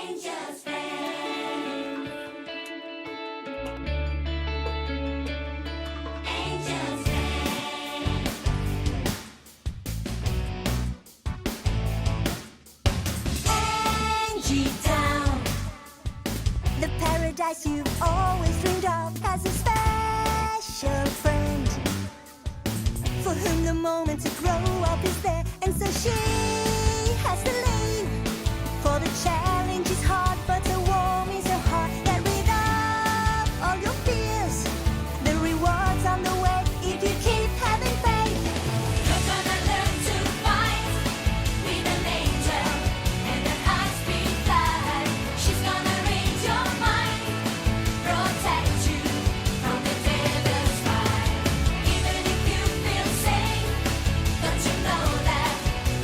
Angel's friend. Angel's friend. Angie Town, the paradise you've always dreamed of, has a special friend for whom the moment to grow up is there, and so she has to leave. For the challenge is hard, but the warm is her heart. Get rid of all your fears. The rewards on the way if you keep having faith. You're gonna learn to fight with an angel and an high-speed flight. She's gonna read your mind, protect you from the devil's fight. Even if you feel safe, don't you know that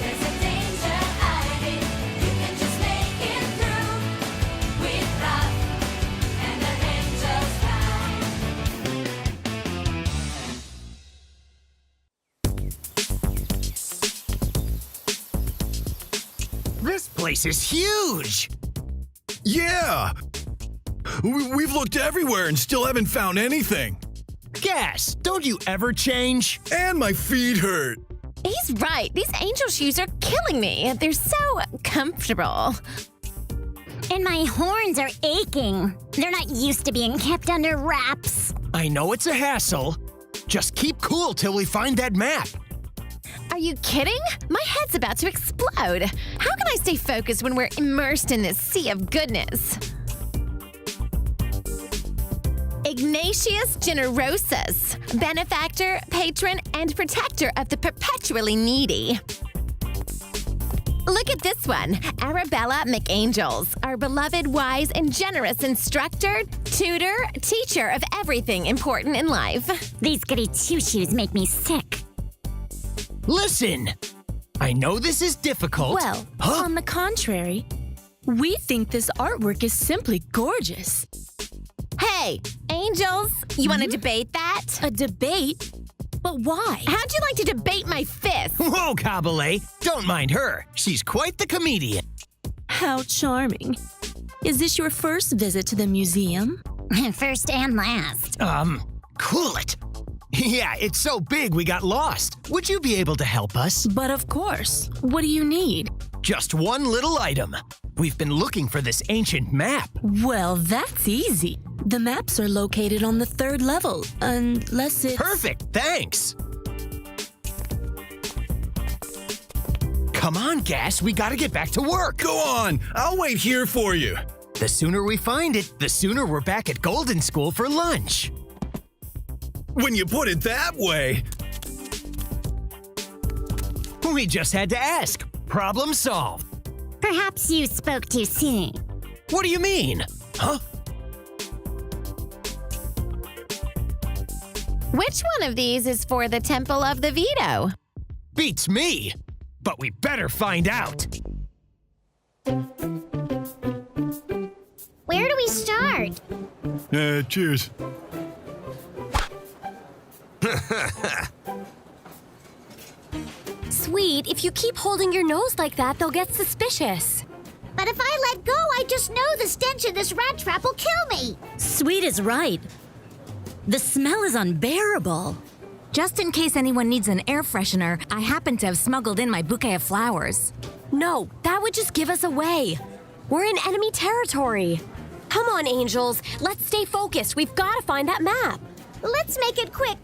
there's a danger hiding? You can just make it through with love and an angel's light. This place is huge! Yeah! We've looked everywhere and still haven't found anything. Gas, don't you ever change? And my feet hurt. He's right. These angel shoes are killing me. They're so comfortable. And my horns are aching. They're not used to being kept under wraps. I know it's a hassle. Just keep cool till we find that map. Are you kidding? My head's about to explode. How can I stay focused when we're immersed in this sea of goodness? Ignatius Generosus, benefactor, patron, and protector of the perpetually needy. Look at this one, Arabella McAngels, our beloved, wise, and generous instructor, tutor, teacher of everything important in life. These goody two-shoes make me sick. Listen! I know this is difficult. Well, Huh? on the contrary, we think this artwork is simply gorgeous. Hey, angels, you want to debate that? A debate? But why? How'd you like to debate my fist? Whoa, Kabale! Don't mind her. She's quite the comedian. How charming. Is this your first visit to the museum? First and last. Cool it. Yeah, it's so big we got lost. Would you be able to help us? But of course. What do you need? Just one little item. We've been looking for this ancient map. Well, that's easy. The maps are located on the 3rd level, unless it's... Perfect, thanks. Come on, Gas, we gotta get back to work. Go on, I'll wait here for you. The sooner we find it, the sooner we're back at Golden School for lunch. When you put it that way. We just had to ask. Problem solved. Perhaps you spoke too soon. What do you mean? Huh? Which one of these is for the Temple of the Veto? Beats me. But we better find out. Where do we start? Cheers. Sweet, if you keep holding your nose like that, they'll get suspicious. But if I let go, I just know the stench of this rat trap will kill me. Sweet is right. The smell is unbearable. Just in case anyone needs an air freshener, I happen to have smuggled in my bouquet of flowers. No, that would just give us away. We're in enemy territory. Come on, angels. Let's stay focused. We've got to find that map. Let's make it quick.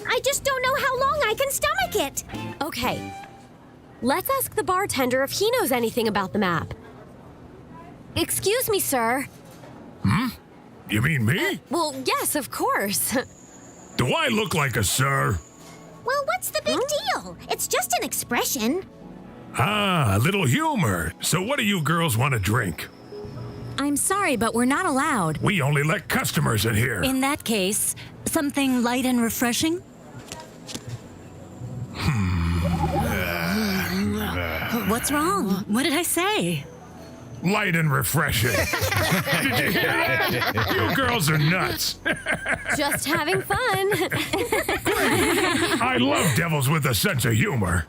I just don't know how long I can stomach it. Okay. Let's ask the bartender if he knows anything about the map. Excuse me, sir. You mean me? Well, yes, of course. Do I look like a sir? Well, what's the big deal? It's just an expression. Ah, a little humor. So what do you girls want to drink? I'm sorry, but we're not allowed. We only let customers in here. In that case, something light and refreshing? What's wrong? What did I say? Light and refreshing. Did you hear that? You girls are nuts. Just having fun. I love devils with a sense of humor.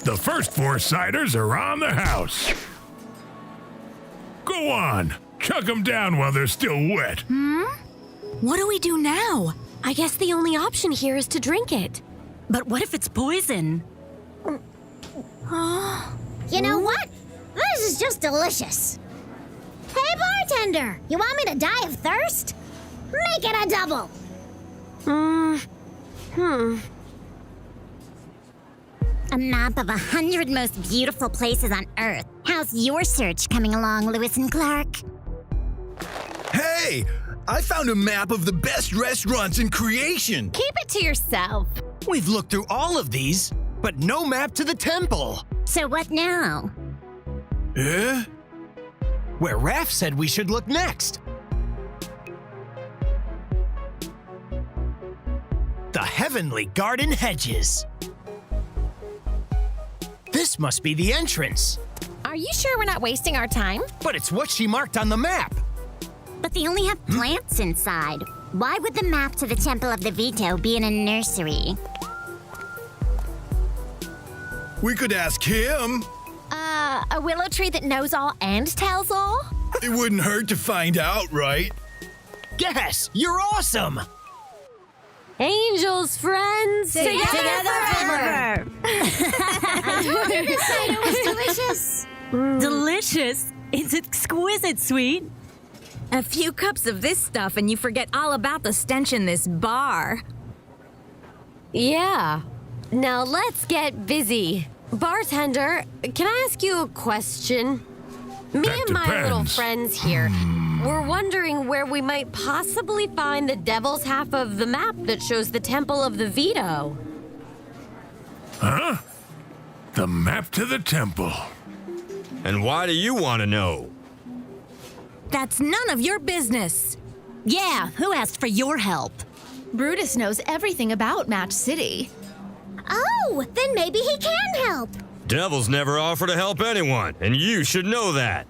The first 4 ciders are on the house. Go on, chuck them down while they're still wet. What do we do now? I guess the only option here is to drink it. But what if it's poison? You know what? This is just delicious. Hey, bartender, you want me to die of thirst? Make it a double. A map of 100 most beautiful places on Earth. How's your search coming along, Lewis and Clark? Hey, I found a map of the best restaurants in creation. Keep it to yourself. We've looked through all of these, but no map to the temple. So what now? Eh? Where Raph said we should look next. The Heavenly Garden Hedges. This must be the entrance, Are you sure we're not wasting our time? but it's what she marked on the map. But they only have plants inside. Why would the map to the Temple of the Veto be in a nursery? We could ask him. A willow tree that knows all and tells all? It wouldn't hurt to find out, right? Guess, you're awesome. Angels, friends, Together forever. This cider was delicious. Delicious. It's exquisite, sweet. A few cups of this stuff and you forget all about the stench in this bar. Yeah. Now let's get busy. Bartender, can I ask you a question? Me That and my little depends. friends here were wondering where we might possibly find the devil's half of the map that shows the Temple of the Veto. Huh? The map to the temple. And why do you want to know? That's none of your business. Yeah, who asked for your help? Brutus knows everything about Match City. Oh, then maybe he can help. Devils never offer to help anyone, and you should know that.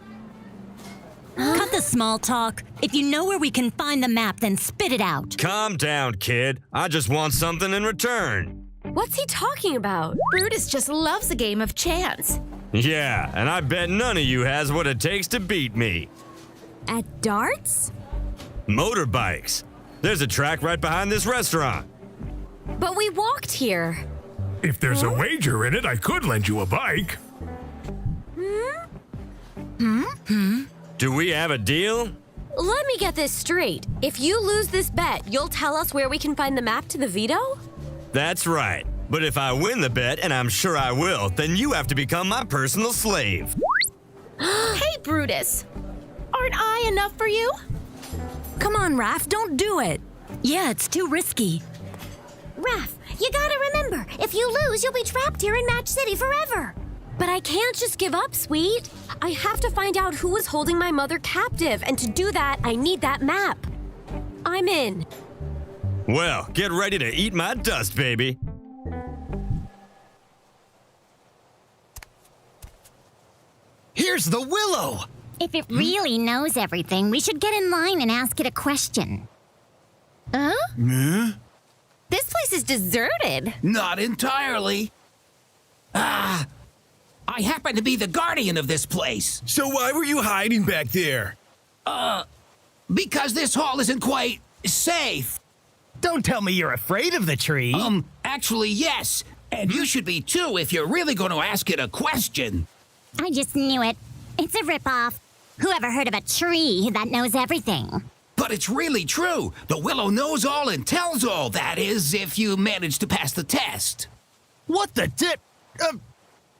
Cut the small talk. If you know where we can find the map, then spit it out. Calm down, kid. I just want something in return. What's he talking about? Brutus just loves a game of chance. Yeah, and I bet none of you has what it takes to beat me. At darts? Motorbikes. There's a track right behind this restaurant. But we walked here. If there's a wager in it, I could lend you a bike. Do we have a deal? Let me get this straight. If you lose this bet, you'll tell us where we can find the map to the Veto? That's right. But if I win the bet, and I'm sure I will, then you have to become my personal slave. Hey, Brutus. Aren't I enough for you? Come on, Raph, don't do it. Yeah, it's too risky. Raph, you gotta remember, if you lose, you'll be trapped here in Match City forever. But I can't just give up, sweet. I have to find out who was holding my mother captive, and to do that, I need that map. I'm in. Well, get ready to eat my dust, baby. Here's the willow. If it really knows everything, we should get in line and ask it a question. This place is deserted. Not entirely. I happen to be the guardian of this place. So why were you hiding back there? Because this hall isn't quite safe. Don't tell me you're afraid of the tree. Actually, yes. And you should be too if you're really going to ask it a question. I just knew it. It's a ripoff. Whoever heard of a tree that knows everything? But it's really true. The willow knows all and tells all. That is, if you manage to pass the test. What the dip?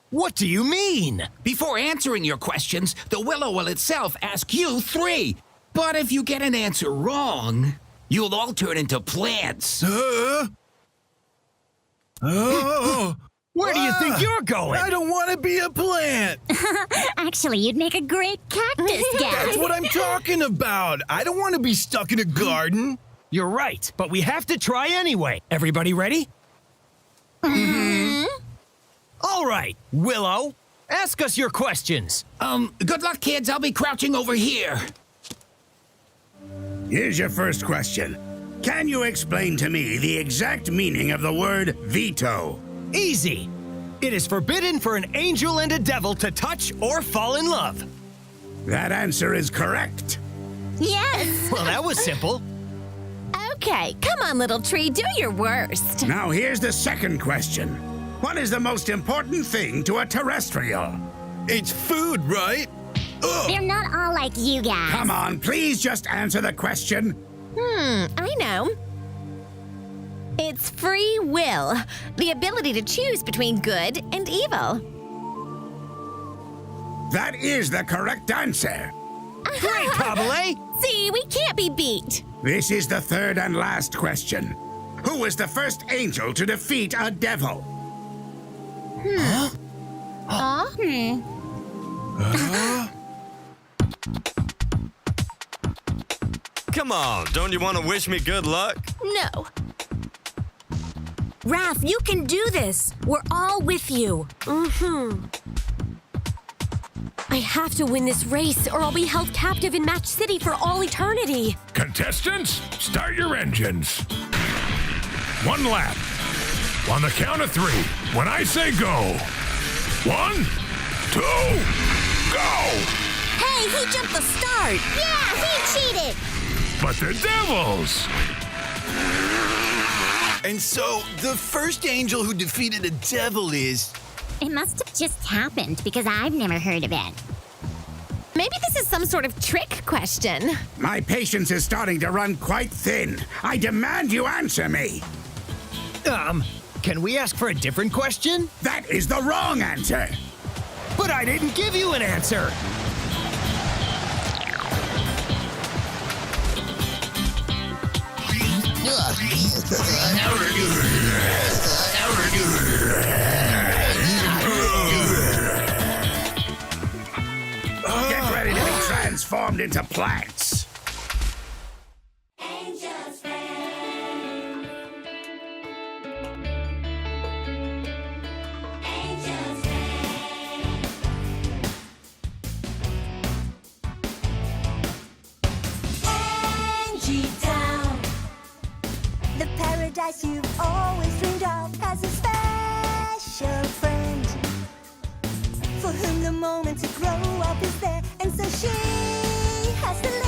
What do you mean? Before answering your questions, the willow will itself ask you 3. But if you get an answer wrong, you'll all turn into plants. Where do you think you're going? I don't want to be a plant. Actually, you'd make a great cactus That's guy. what I'm talking about. I don't want to be stuck in a garden. You're right, but we have to try anyway. Everybody ready? All right, Willow, ask us your questions. Good luck, kids. I'll be crouching over here. Here's your first question. Can you explain to me the exact meaning of the word veto? Easy. It is forbidden for an angel and a devil to touch or fall in love. That answer is correct. Yes! Well, that was simple. Okay, come on, little tree, do your worst. Now here's the second question. What is the most important thing to a terrestrial? It's food, right? Ugh. They're not all like you guys. Come on, please just answer the question. I know. It's free will, the ability to choose between good and evil. That is the correct answer. Great, Kabale! See, we can't be beat. This is the third and last question. Who was the first angel to defeat a devil? Come on, don't you want to wish me good luck? No. Raph, you can do this. We're all with you. I have to win this race or I'll be held captive in Match City for all eternity. Contestants, start your engines. 1 lap. On the count of 3, when I say go. 1, 2, go! Hey, he jumped the start. Yeah, he cheated. But the devils! And so, the first angel who defeated a devil is... It must have just happened because I've never heard of it. Maybe this is some sort of trick question. My patience is starting to run quite thin. I demand you answer me. Can we ask for a different question? That is the wrong answer. But I didn't give you an answer. Get ready to be transformed into plants. Angel's friend. Angel's friend. Angie Town. The paradise you've always dreamed of has a special friend for whom the moment to grow up is there, and so she has to live